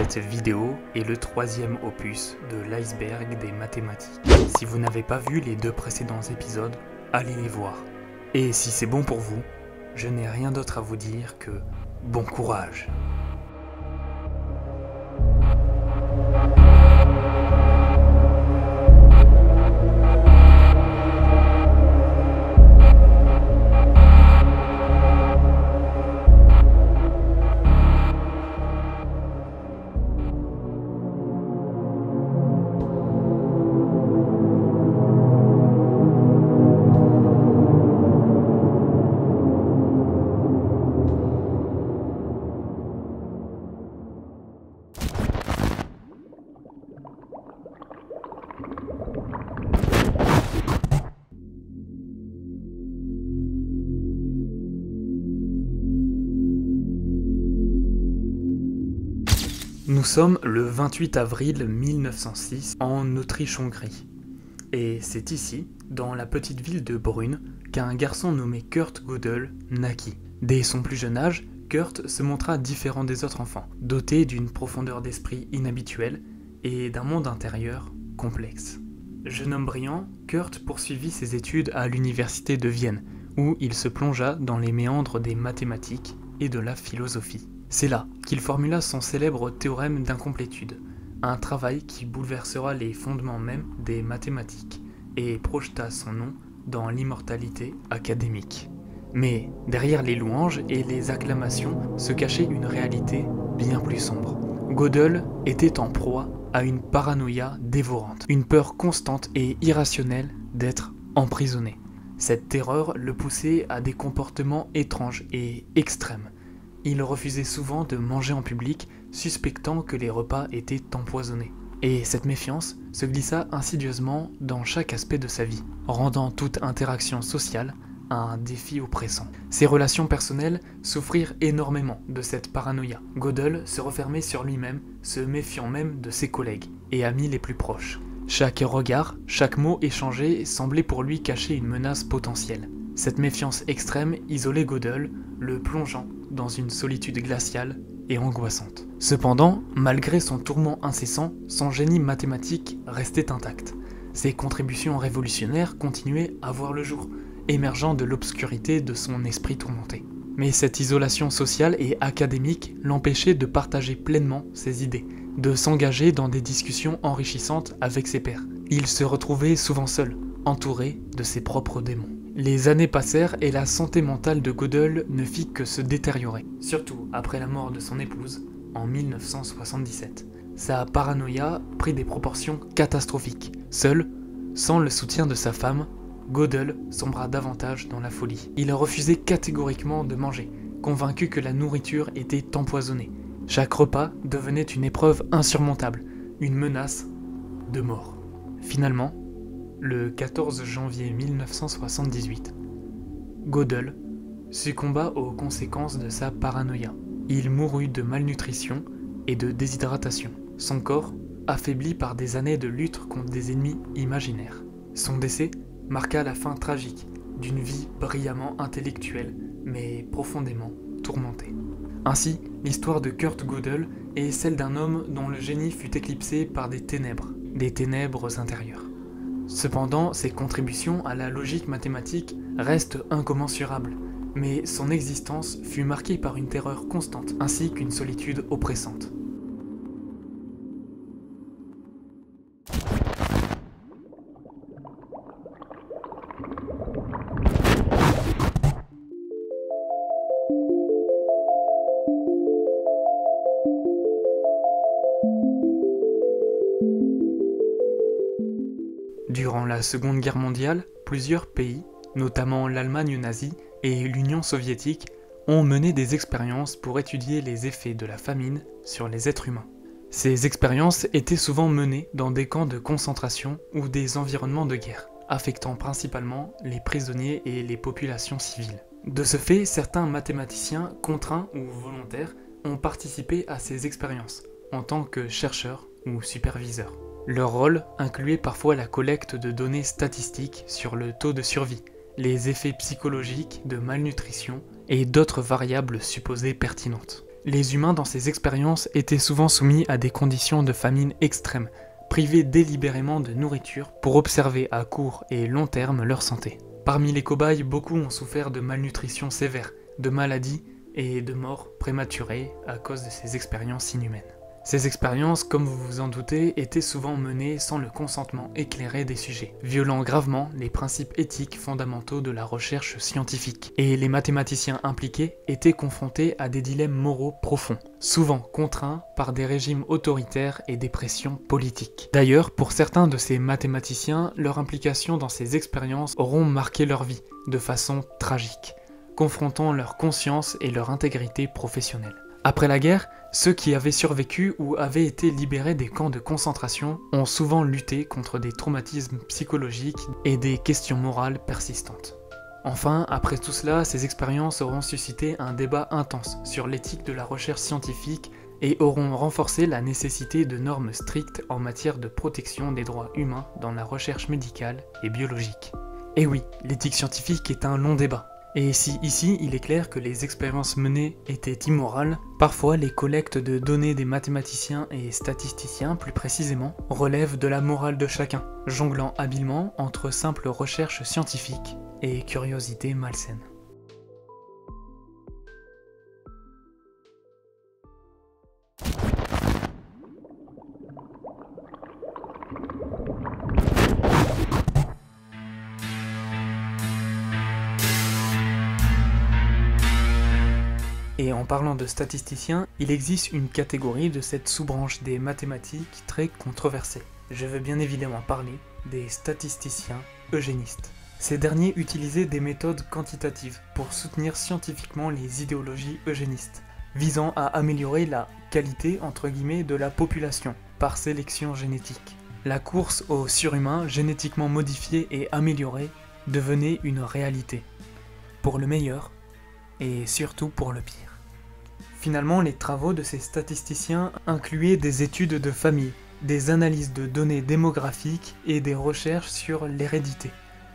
Cette vidéo est le troisième opus de l'iceberg des mathématiques. Si vous n'avez pas vu les deux précédents épisodes, allez les voir. Et si c'est bon pour vous, je n'ai rien d'autre à vous dire que bon courage. Nous sommes le 28 avril 1906 en Autriche-Hongrie. Et c'est ici, dans la petite ville de Brunn, qu'un garçon nommé Kurt Gödel naquit. Dès son plus jeune âge, Kurt se montra différent des autres enfants, doté d'une profondeur d'esprit inhabituelle et d'un monde intérieur complexe. Jeune homme brillant, Kurt poursuivit ses études à l'université de Vienne, où il se plongea dans les méandres des mathématiques et de la philosophie. C'est là qu'il formula son célèbre théorème d'incomplétude, un travail qui bouleversera les fondements même des mathématiques et projeta son nom dans l'immortalité académique. Mais derrière les louanges et les acclamations se cachait une réalité bien plus sombre. Gödel était en proie à une paranoïa dévorante, une peur constante et irrationnelle d'être emprisonné. Cette terreur le poussait à des comportements étranges et extrêmes. Il refusait souvent de manger en public, suspectant que les repas étaient empoisonnés. Et cette méfiance se glissa insidieusement dans chaque aspect de sa vie, rendant toute interaction sociale un défi oppressant. Ses relations personnelles souffrirent énormément de cette paranoïa. Gödel se refermait sur lui-même, se méfiant même de ses collègues et amis les plus proches. Chaque regard, chaque mot échangé semblait pour lui cacher une menace potentielle. Cette méfiance extrême isolait Gödel, le plongeant dans une solitude glaciale et angoissante. Cependant, malgré son tourment incessant, son génie mathématique restait intact. Ses contributions révolutionnaires continuaient à voir le jour, émergeant de l'obscurité de son esprit tourmenté. Mais cette isolation sociale et académique l'empêchait de partager pleinement ses idées, de s'engager dans des discussions enrichissantes avec ses pairs. Il se retrouvait souvent seul, entouré de ses propres démons. Les années passèrent et la santé mentale de Gödel ne fit que se détériorer, surtout après la mort de son épouse en 1977. Sa paranoïa prit des proportions catastrophiques. Seul, sans le soutien de sa femme, Gödel sombra davantage dans la folie. Il refusait catégoriquement de manger, convaincu que la nourriture était empoisonnée. Chaque repas devenait une épreuve insurmontable, une menace de mort. Finalement, le 14 janvier 1978, Gödel succomba aux conséquences de sa paranoïa. Il mourut de malnutrition et de déshydratation, son corps affaibli par des années de lutte contre des ennemis imaginaires. Son décès marqua la fin tragique d'une vie brillamment intellectuelle, mais profondément tourmentée. Ainsi, l'histoire de Kurt Gödel est celle d'un homme dont le génie fut éclipsé par des ténèbres intérieures. Cependant, ses contributions à la logique mathématique restent incommensurables, mais son existence fut marquée par une terreur constante ainsi qu'une solitude oppressante. Durant la Seconde Guerre mondiale, plusieurs pays, notamment l'Allemagne nazie et l'Union soviétique, ont mené des expériences pour étudier les effets de la famine sur les êtres humains. Ces expériences étaient souvent menées dans des camps de concentration ou des environnements de guerre, affectant principalement les prisonniers et les populations civiles. De ce fait, certains mathématiciens, contraints ou volontaires, ont participé à ces expériences, en tant que chercheurs ou superviseurs. Leur rôle incluait parfois la collecte de données statistiques sur le taux de survie, les effets psychologiques de malnutrition et d'autres variables supposées pertinentes. Les humains dans ces expériences étaient souvent soumis à des conditions de famine extrêmes, privés délibérément de nourriture pour observer à court et long terme leur santé. Parmi les cobayes, beaucoup ont souffert de malnutrition sévère, de maladies et de morts prématurées à cause de ces expériences inhumaines. Ces expériences, comme vous vous en doutez, étaient souvent menées sans le consentement éclairé des sujets, violant gravement les principes éthiques fondamentaux de la recherche scientifique. Et les mathématiciens impliqués étaient confrontés à des dilemmes moraux profonds, souvent contraints par des régimes autoritaires et des pressions politiques. D'ailleurs, pour certains de ces mathématiciens, leur implication dans ces expériences auront marqué leur vie de façon tragique, confrontant leur conscience et leur intégrité professionnelle. Après la guerre, ceux qui avaient survécu ou avaient été libérés des camps de concentration ont souvent lutté contre des traumatismes psychologiques et des questions morales persistantes. Enfin, après tout cela, ces expériences auront suscité un débat intense sur l'éthique de la recherche scientifique et auront renforcé la nécessité de normes strictes en matière de protection des droits humains dans la recherche médicale et biologique. Et oui, l'éthique scientifique est un long débat. Et si ici il est clair que les expériences menées étaient immorales, parfois les collectes de données des mathématiciens et statisticiens plus précisément relèvent de la morale de chacun, jonglant habilement entre simple recherche scientifique et curiosité malsaine. Et en parlant de statisticiens, il existe une catégorie de cette sous-branche des mathématiques très controversée. Je veux bien évidemment parler des statisticiens eugénistes. Ces derniers utilisaient des méthodes quantitatives pour soutenir scientifiquement les idéologies eugénistes, visant à améliorer la qualité entre guillemets de la population par sélection génétique. La course au surhumain génétiquement modifié et amélioré devenait une réalité, pour le meilleur et surtout pour le pire. Finalement, les travaux de ces statisticiens incluaient des études de famille, des analyses de données démographiques et des recherches sur l'hérédité,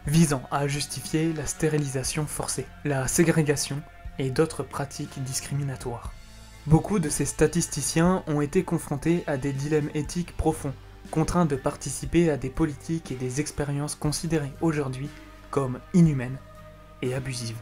visant à justifier la stérilisation forcée, la ségrégation et d'autres pratiques discriminatoires. Beaucoup de ces statisticiens ont été confrontés à des dilemmes éthiques profonds, contraints de participer à des politiques et des expériences considérées aujourd'hui comme inhumaines et abusives.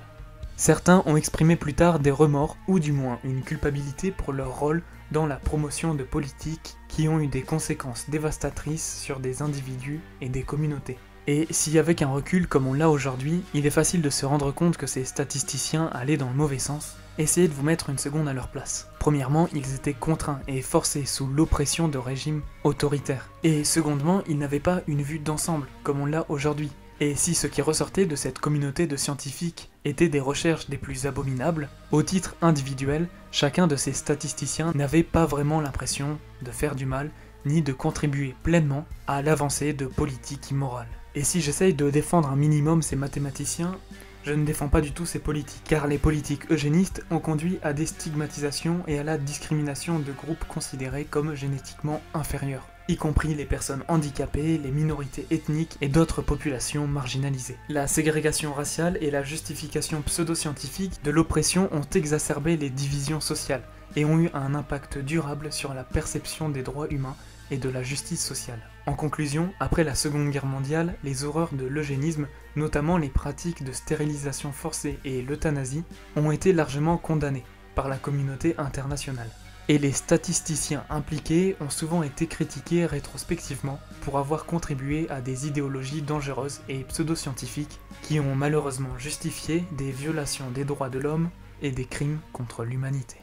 Certains ont exprimé plus tard des remords ou du moins une culpabilité pour leur rôle dans la promotion de politiques qui ont eu des conséquences dévastatrices sur des individus et des communautés. Et si avec un recul comme on l'a aujourd'hui, il est facile de se rendre compte que ces statisticiens allaient dans le mauvais sens, essayez de vous mettre une seconde à leur place. Premièrement, ils étaient contraints et forcés sous l'oppression de régimes autoritaires. Et secondement, ils n'avaient pas une vue d'ensemble comme on l'a aujourd'hui. Et si ce qui ressortait de cette communauté de scientifiques était des recherches des plus abominables, au titre individuel, chacun de ces statisticiens n'avait pas vraiment l'impression de faire du mal, ni de contribuer pleinement à l'avancée de politiques immorales. Et si j'essaye de défendre un minimum ces mathématiciens, je ne défends pas du tout ces politiques, car les politiques eugénistes ont conduit à des stigmatisations et à la discrimination de groupes considérés comme génétiquement inférieurs, y compris les personnes handicapées, les minorités ethniques et d'autres populations marginalisées. La ségrégation raciale et la justification pseudo-scientifique de l'oppression ont exacerbé les divisions sociales et ont eu un impact durable sur la perception des droits humains et de la justice sociale. En conclusion, après la Seconde Guerre mondiale, les horreurs de l'eugénisme, notamment les pratiques de stérilisation forcée et l'euthanasie, ont été largement condamnées par la communauté internationale. Et les statisticiens impliqués ont souvent été critiqués rétrospectivement pour avoir contribué à des idéologies dangereuses et pseudo-scientifiques qui ont malheureusement justifié des violations des droits de l'homme et des crimes contre l'humanité.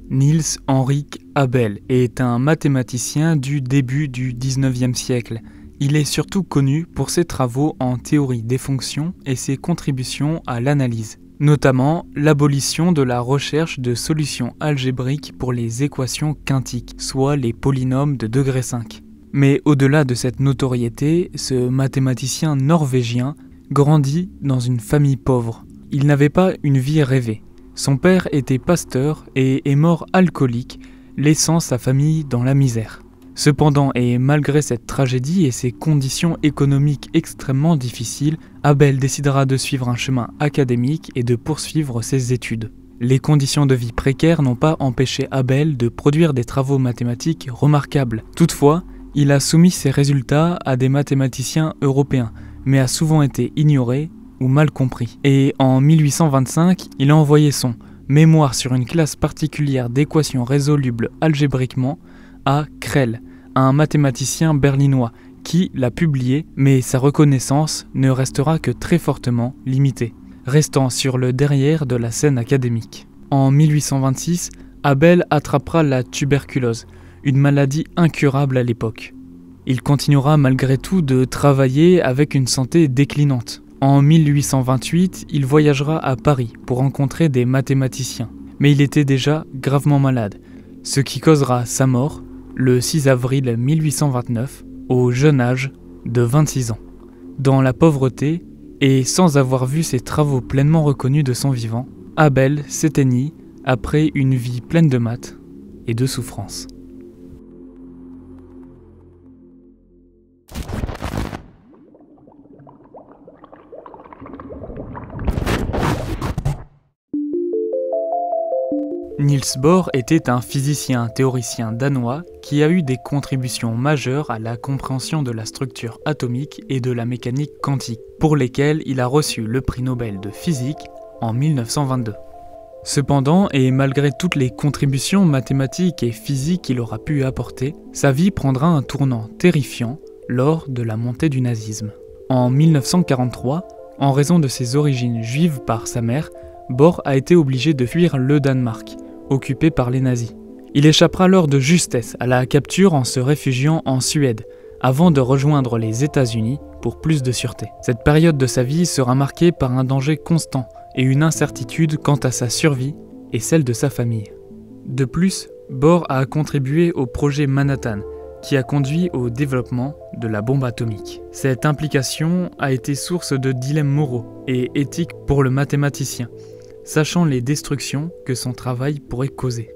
Niels Henrik Abel est un mathématicien du début du XIXe siècle Il est surtout connu pour ses travaux en théorie des fonctions et ses contributions à l'analyse, notamment l'abolition de la recherche de solutions algébriques pour les équations quintiques, soit les polynômes de degré 5. Mais au-delà de cette notoriété, ce mathématicien norvégien grandit dans une famille pauvre. Il n'avait pas une vie rêvée. Son père était pasteur et est mort alcoolique, laissant sa famille dans la misère. Cependant, et malgré cette tragédie et ses conditions économiques extrêmement difficiles, Abel décidera de suivre un chemin académique et de poursuivre ses études. Les conditions de vie précaires n'ont pas empêché Abel de produire des travaux mathématiques remarquables. Toutefois, il a soumis ses résultats à des mathématiciens européens, mais a souvent été ignoré ou mal compris. Et en 1825, il a envoyé son « Mémoire sur une classe particulière d'équations résolubles algébriquement » à Crelle, un mathématicien berlinois, qui l'a publié, mais sa reconnaissance ne restera que très fortement limitée, restant sur le derrière de la scène académique. En 1826, Abel attrapera la tuberculose, une maladie incurable à l'époque. Il continuera malgré tout de travailler avec une santé déclinante. En 1828, il voyagera à Paris pour rencontrer des mathématiciens, mais il était déjà gravement malade, ce qui causera sa mort le 6 avril 1829, au jeune âge de 26 ans. Dans la pauvreté, et sans avoir vu ses travaux pleinement reconnus de son vivant, Abel s'éteignit après une vie pleine de maths et de souffrances. Niels Bohr était un physicien théoricien danois qui a eu des contributions majeures à la compréhension de la structure atomique et de la mécanique quantique, pour lesquelles il a reçu le prix Nobel de physique en 1922. Cependant, et malgré toutes les contributions mathématiques et physiques qu'il aura pu apporter, sa vie prendra un tournant terrifiant lors de la montée du nazisme. En 1943, en raison de ses origines juives par sa mère, Bohr a été obligé de fuir le Danemark, occupé par les nazis. Il échappera alors de justesse à la capture en se réfugiant en Suède, avant de rejoindre les États-Unis pour plus de sûreté. Cette période de sa vie sera marquée par un danger constant et une incertitude quant à sa survie et celle de sa famille. De plus, Bohr a contribué au projet Manhattan, qui a conduit au développement de la bombe atomique. Cette implication a été source de dilemmes moraux et éthiques pour le mathématicien, sachant les destructions que son travail pourrait causer.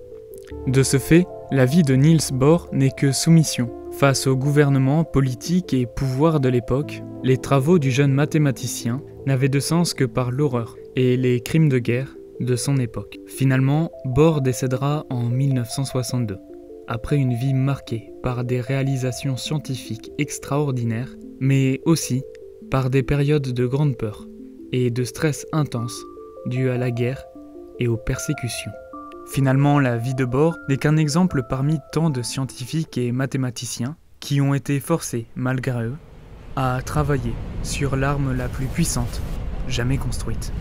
De ce fait, la vie de Niels Bohr n'est que soumission. Face au gouvernement, politique et pouvoir de l'époque, les travaux du jeune mathématicien n'avaient de sens que par l'horreur et les crimes de guerre de son époque. Finalement, Bohr décédera en 1962, après une vie marquée par des réalisations scientifiques extraordinaires, mais aussi par des périodes de grande peur et de stress intense dus à la guerre et aux persécutions. Finalement, la vie de Bohr n'est qu'un exemple parmi tant de scientifiques et mathématiciens qui ont été forcés, malgré eux, à travailler sur l'arme la plus puissante jamais construite.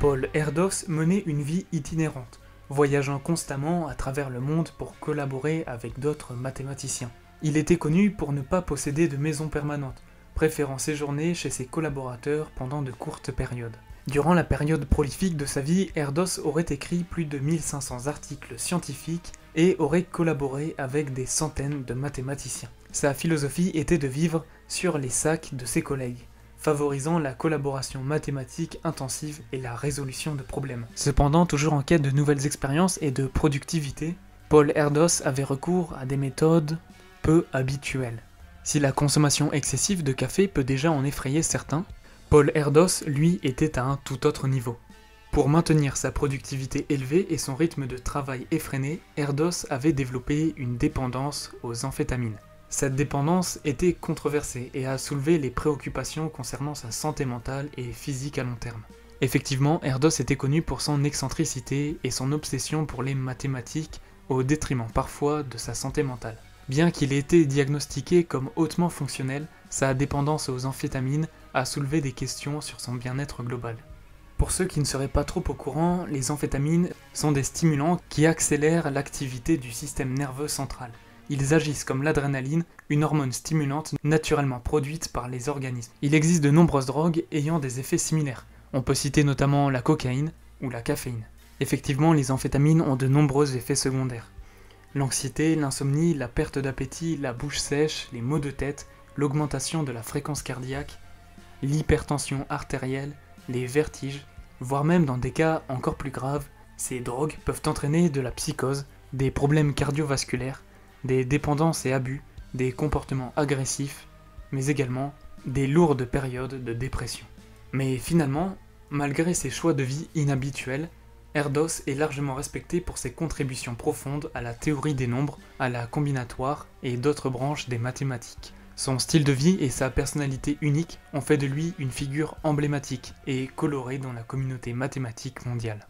Paul Erdos menait une vie itinérante, voyageant constamment à travers le monde pour collaborer avec d'autres mathématiciens. Il était connu pour ne pas posséder de maison permanente, préférant séjourner chez ses collaborateurs pendant de courtes périodes. Durant la période prolifique de sa vie, Erdos aurait écrit plus de 1500 articles scientifiques et aurait collaboré avec des centaines de mathématiciens. Sa philosophie était de vivre sur les sacs de ses collègues, favorisant la collaboration mathématique intensive et la résolution de problèmes. Cependant, toujours en quête de nouvelles expériences et de productivité, Paul Erdos avait recours à des méthodes peu habituelles. Si la consommation excessive de café peut déjà en effrayer certains, Paul Erdos, lui, était à un tout autre niveau. Pour maintenir sa productivité élevée et son rythme de travail effréné, Erdos avait développé une dépendance aux amphétamines. Cette dépendance était controversée et a soulevé les préoccupations concernant sa santé mentale et physique à long terme. Effectivement, Erdos était connu pour son excentricité et son obsession pour les mathématiques, au détriment parfois de sa santé mentale. Bien qu'il ait été diagnostiqué comme hautement fonctionnel, sa dépendance aux amphétamines a soulevé des questions sur son bien-être global. Pour ceux qui ne seraient pas trop au courant, les amphétamines sont des stimulants qui accélèrent l'activité du système nerveux central. Ils agissent comme l'adrénaline, une hormone stimulante naturellement produite par les organismes. Il existe de nombreuses drogues ayant des effets similaires. On peut citer notamment la cocaïne ou la caféine. Effectivement, les amphétamines ont de nombreux effets secondaires. L'anxiété, l'insomnie, la perte d'appétit, la bouche sèche, les maux de tête, l'augmentation de la fréquence cardiaque, l'hypertension artérielle, les vertiges, voire même dans des cas encore plus graves, ces drogues peuvent entraîner de la psychose, des problèmes cardiovasculaires, des dépendances et abus, des comportements agressifs, mais également des lourdes périodes de dépression. Mais finalement, malgré ses choix de vie inhabituels, Erdos est largement respecté pour ses contributions profondes à la théorie des nombres, à la combinatoire et d'autres branches des mathématiques. Son style de vie et sa personnalité unique ont fait de lui une figure emblématique et colorée dans la communauté mathématique mondiale.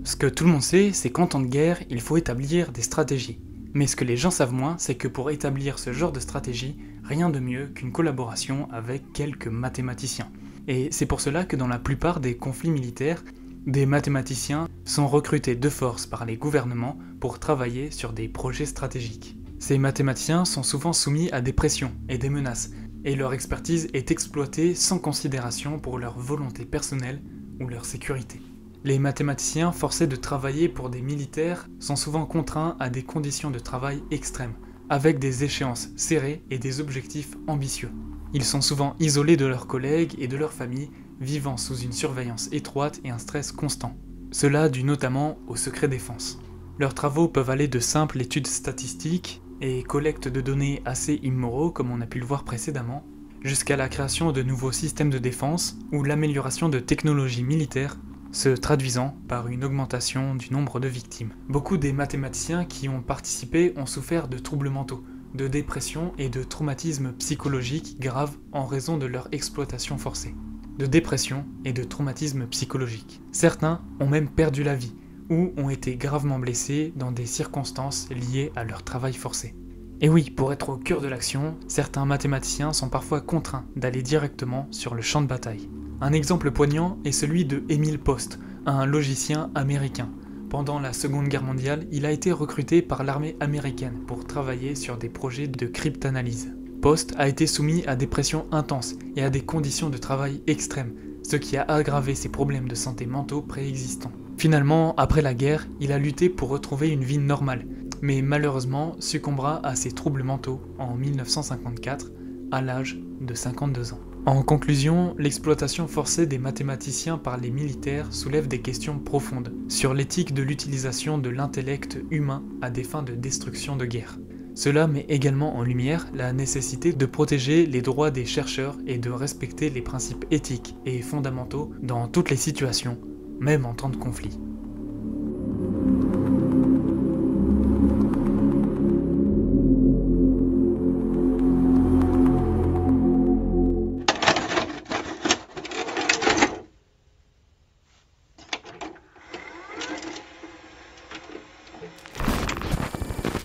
Ce que tout le monde sait, c'est qu'en temps de guerre, il faut établir des stratégies. Mais ce que les gens savent moins, c'est que pour établir ce genre de stratégie, rien de mieux qu'une collaboration avec quelques mathématiciens. Et c'est pour cela que dans la plupart des conflits militaires, des mathématiciens sont recrutés de force par les gouvernements pour travailler sur des projets stratégiques. Ces mathématiciens sont souvent soumis à des pressions et des menaces, et leur expertise est exploitée sans considération pour leur volonté personnelle ou leur sécurité. Les mathématiciens forcés de travailler pour des militaires sont souvent contraints à des conditions de travail extrêmes, avec des échéances serrées et des objectifs ambitieux. Ils sont souvent isolés de leurs collègues et de leurs familles, vivant sous une surveillance étroite et un stress constant. Cela dû notamment au secret défense. Leurs travaux peuvent aller de simples études statistiques et collecte de données assez immoraux, comme on a pu le voir précédemment, jusqu'à la création de nouveaux systèmes de défense ou l'amélioration de technologies militaires, se traduisant par une augmentation du nombre de victimes. Beaucoup des mathématiciens qui ont participé ont souffert de troubles mentaux, de dépression et de traumatismes psychologiques graves en raison de leur exploitation forcée. De dépression et de traumatismes psychologiques. Certains ont même perdu la vie ou ont été gravement blessés dans des circonstances liées à leur travail forcé. Et oui, pour être au cœur de l'action, certains mathématiciens sont parfois contraints d'aller directement sur le champ de bataille. Un exemple poignant est celui de Emil Post, un logicien américain. Pendant la Seconde Guerre mondiale, il a été recruté par l'armée américaine pour travailler sur des projets de cryptanalyse. Post a été soumis à des pressions intenses et à des conditions de travail extrêmes, ce qui a aggravé ses problèmes de santé mentaux préexistants. Finalement, après la guerre, il a lutté pour retrouver une vie normale, mais malheureusement succombera à ses troubles mentaux en 1954, à l'âge de 52 ans. En conclusion, l'exploitation forcée des mathématiciens par les militaires soulève des questions profondes sur l'éthique de l'utilisation de l'intellect humain à des fins de destruction de guerre. Cela met également en lumière la nécessité de protéger les droits des chercheurs et de respecter les principes éthiques et fondamentaux dans toutes les situations, même en temps de conflit.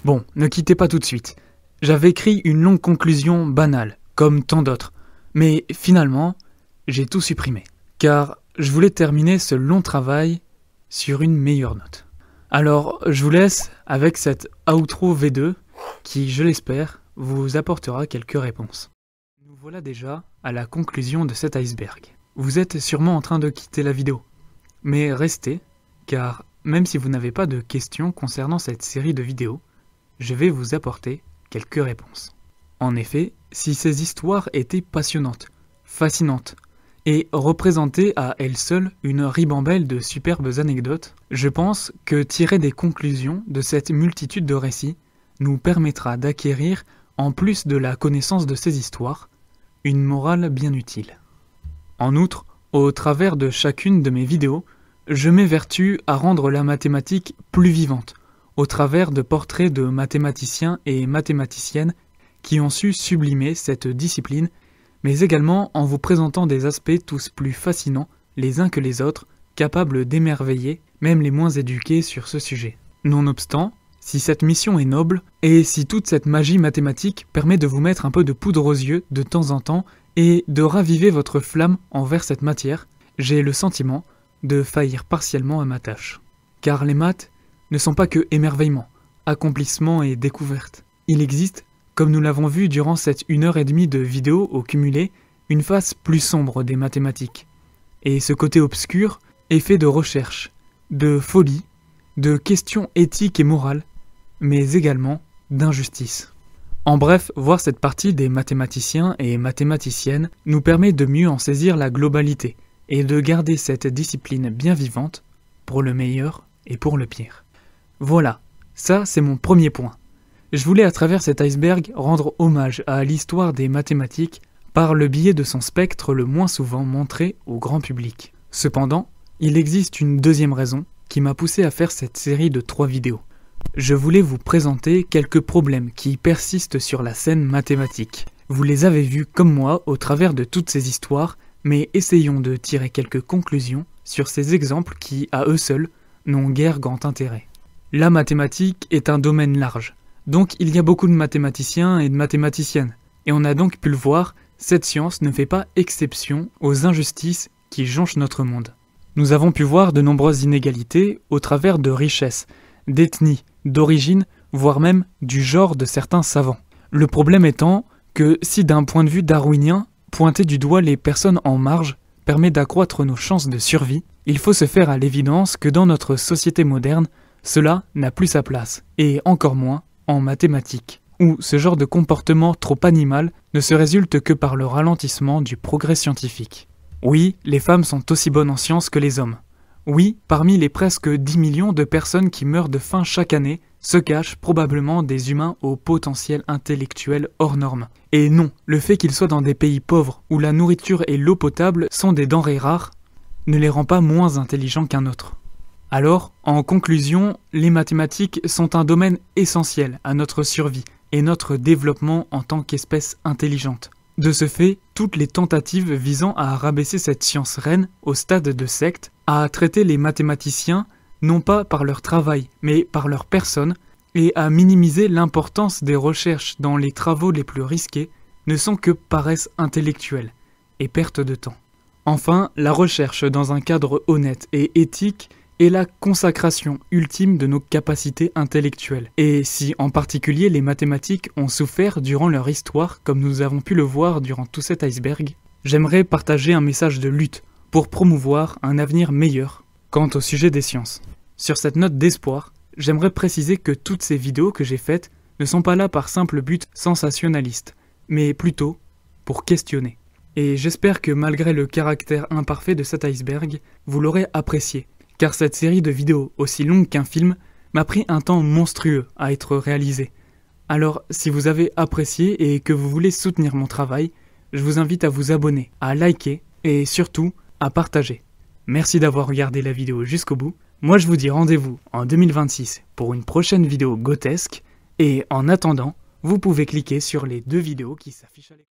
Bon, ne quittez pas tout de suite. J'avais écrit une longue conclusion banale, comme tant d'autres, mais finalement, j'ai tout supprimé, car je voulais terminer ce long travail sur une meilleure note. Alors, je vous laisse avec cette outro V2 qui, je l'espère, vous apportera quelques réponses. Nous voilà déjà à la conclusion de cet iceberg. Vous êtes sûrement en train de quitter la vidéo, mais restez, car même si vous n'avez pas de questions concernant cette série de vidéos, je vais vous apporter quelques réponses. En effet, si ces histoires étaient passionnantes, fascinantes, et représenter à elle seule une ribambelle de superbes anecdotes, je pense que tirer des conclusions de cette multitude de récits nous permettra d'acquérir, en plus de la connaissance de ces histoires, une morale bien utile. En outre, au travers de chacune de mes vidéos, je m'évertue à rendre la mathématique plus vivante, au travers de portraits de mathématiciens et mathématiciennes qui ont su sublimer cette discipline, mais également en vous présentant des aspects tous plus fascinants les uns que les autres, capables d'émerveiller même les moins éduqués sur ce sujet. Nonobstant, si cette mission est noble, et si toute cette magie mathématique permet de vous mettre un peu de poudre aux yeux de temps en temps, et de raviver votre flamme envers cette matière, j'ai le sentiment de faillir partiellement à ma tâche. Car les maths ne sont pas que émerveillement, accomplissement et découverte. Il existe, comme nous l'avons vu durant cette 1h30 de vidéo au cumulé, une face plus sombre des mathématiques. Et ce côté obscur est fait de recherche, de folie, de questions éthiques et morales, mais également d'injustice. En bref, voir cette partie des mathématiciens et mathématiciennes nous permet de mieux en saisir la globalité et de garder cette discipline bien vivante pour le meilleur et pour le pire. Voilà, ça c'est mon premier point. Je voulais à travers cet iceberg rendre hommage à l'histoire des mathématiques par le biais de son spectre le moins souvent montré au grand public. Cependant, il existe une deuxième raison qui m'a poussé à faire cette série de 3 vidéos. Je voulais vous présenter quelques problèmes qui persistent sur la scène mathématique. Vous les avez vus comme moi au travers de toutes ces histoires, mais essayons de tirer quelques conclusions sur ces exemples qui, à eux seuls, n'ont guère grand intérêt. La mathématique est un domaine large, donc il y a beaucoup de mathématiciens et de mathématiciennes, et on a donc pu le voir, cette science ne fait pas exception aux injustices qui jonchent notre monde. Nous avons pu voir de nombreuses inégalités au travers de richesses, d'ethnie, d'origine, voire même du genre de certains savants. Le problème étant que si d'un point de vue darwinien, pointer du doigt les personnes en marge permet d'accroître nos chances de survie, il faut se faire à l'évidence que dans notre société moderne, cela n'a plus sa place, et encore moins en mathématiques, où ce genre de comportement trop animal ne se résulte que par le ralentissement du progrès scientifique. Oui, les femmes sont aussi bonnes en sciences que les hommes. Oui, parmi les presque 10 millions de personnes qui meurent de faim chaque année, se cachent probablement des humains au potentiel intellectuel hors norme. Et non, le fait qu'ils soient dans des pays pauvres, où la nourriture et l'eau potable sont des denrées rares, ne les rend pas moins intelligents qu'un autre. Alors, en conclusion, les mathématiques sont un domaine essentiel à notre survie et notre développement en tant qu'espèce intelligente. De ce fait, toutes les tentatives visant à rabaisser cette science reine au stade de secte, à traiter les mathématiciens non pas par leur travail, mais par leur personne, et à minimiser l'importance des recherches dans les travaux les plus risqués, ne sont que paresse intellectuelle et perte de temps. Enfin, la recherche dans un cadre honnête et éthique est la consacration ultime de nos capacités intellectuelles. Et si en particulier les mathématiques ont souffert durant leur histoire, comme nous avons pu le voir durant tout cet iceberg, j'aimerais partager un message de lutte pour promouvoir un avenir meilleur quant au sujet des sciences. Sur cette note d'espoir, j'aimerais préciser que toutes ces vidéos que j'ai faites ne sont pas là par simple but sensationnaliste, mais plutôt pour questionner. Et j'espère que malgré le caractère imparfait de cet iceberg, vous l'aurez apprécié, car cette série de vidéos, aussi longue qu'un film, m'a pris un temps monstrueux à être réalisée. Alors, si vous avez apprécié et que vous voulez soutenir mon travail, je vous invite à vous abonner, à liker et surtout à partager. Merci d'avoir regardé la vidéo jusqu'au bout. Moi je vous dis rendez-vous en 2026 pour une prochaine vidéo grotesque, et en attendant, vous pouvez cliquer sur les 2 vidéos qui s'affichent à l'écran.